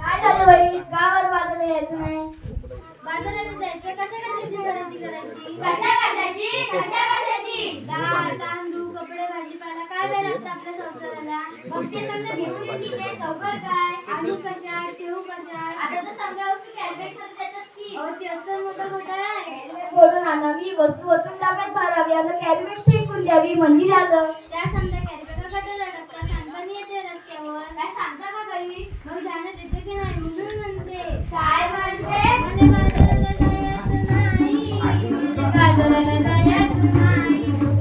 काय झालं बाई गावात बाजाराला यायचं नाही? बाजाराला जायचं कशाची खरेदी करायची? कशाची डाळ तांदूळ कपडे भाजीपाला काय काय लागतं आपल्या संसाराला? मग ते समजा घेऊन येते काय चौकर काय आणू कशा ठेवू कशा? आता तर समजा वस्तू कॅशबॅक मध्ये देतात की अहो ते असतं मोठा घोटाळा आहे. बोलून आणावी वस्तू ओतून टाकत भरावी आणि कॅरीबॅग फेकून द्यावी म्हणजे झालं. त्या समजा कॅरीबॅगा गटार अडकतात सांडपाणी येते रस्त्यावर. काय सांगता का बाई मग जाण्यात येते की नाही म्हणून म्हणते. काय म्हणते मला बाजाराला जायचं नाही. मला बाजाराला जायचं नाही.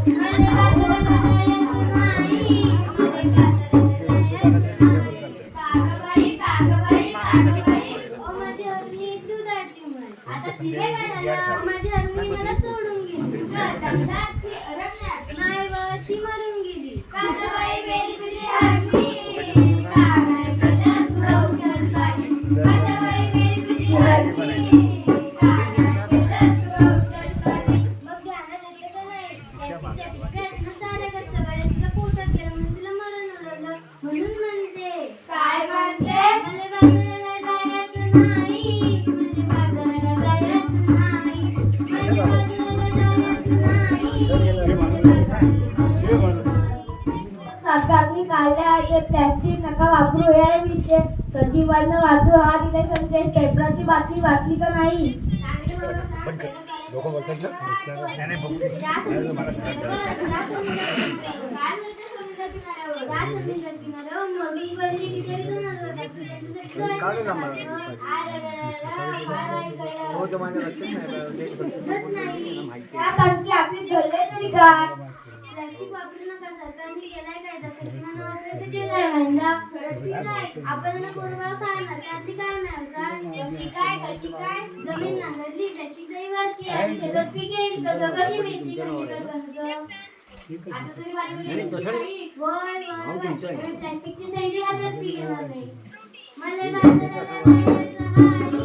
मला बाजाराला जायचं नाही. मला बाजाराला जायचं नाही. कागबाई ओ माझी हरणी दुधाची म्हण. आता तिले काय झालं माझी हरणी मला सोडून गेली. जंगलात की अरण्यात नाही व ती मरून गेली. कागबाई बेली तुझी हरणी काय केलं तू औषधबाई कागबाई बेली तुझी हरणी काय केलं तू औषधबाई मग ध्यानात येते का नाही? त्या पिशव्यातनं साऱ्या कच्च्या गाड्या तिच्या पोटात गेलं म्हणून तिला मरण उडवलं. म्हणून म्हणते काय म्हणते मला बाजाराला जायचं नाही. मला बाजाराला जायचं नाही. मला बाजाराला जायचं नाही. सरकारने काढल्या आहे प्लॅस्टिक नका वापरू हे विषय सजीवांना वाचू हा दिला संदेश पेपराची बातमी वाचली का नाही? चांगले बाबा सांगते ना लोक बोलतात ना त्याने बघू या समुद्र किनाऱ्यावर नोटीवरली बिचारी 2000 टाकली. त्यांच्यासाठी हो तर माझ्या लक्षात नाही त्यात आणखी आपली घडले तरी काय? प्लास्टिक वापरू नका. सरकारने केलाय कायदा सजीवांना वाचवायचं केलाय कायदा. खरंच की नाही आपण कोरवाळ खाणार त्यातली काय मिळवणार? कशी काय जमीन नांगरली प्लास्टिक जाई वरती आणि शेतात पीक येईल कसं कशी मिळते खंडीकर कणसं? आता तुम्ही बाजूला प्लास्टिकची थैली हातात पीक येणार नाही. मला बाजाराला जायचं आहे.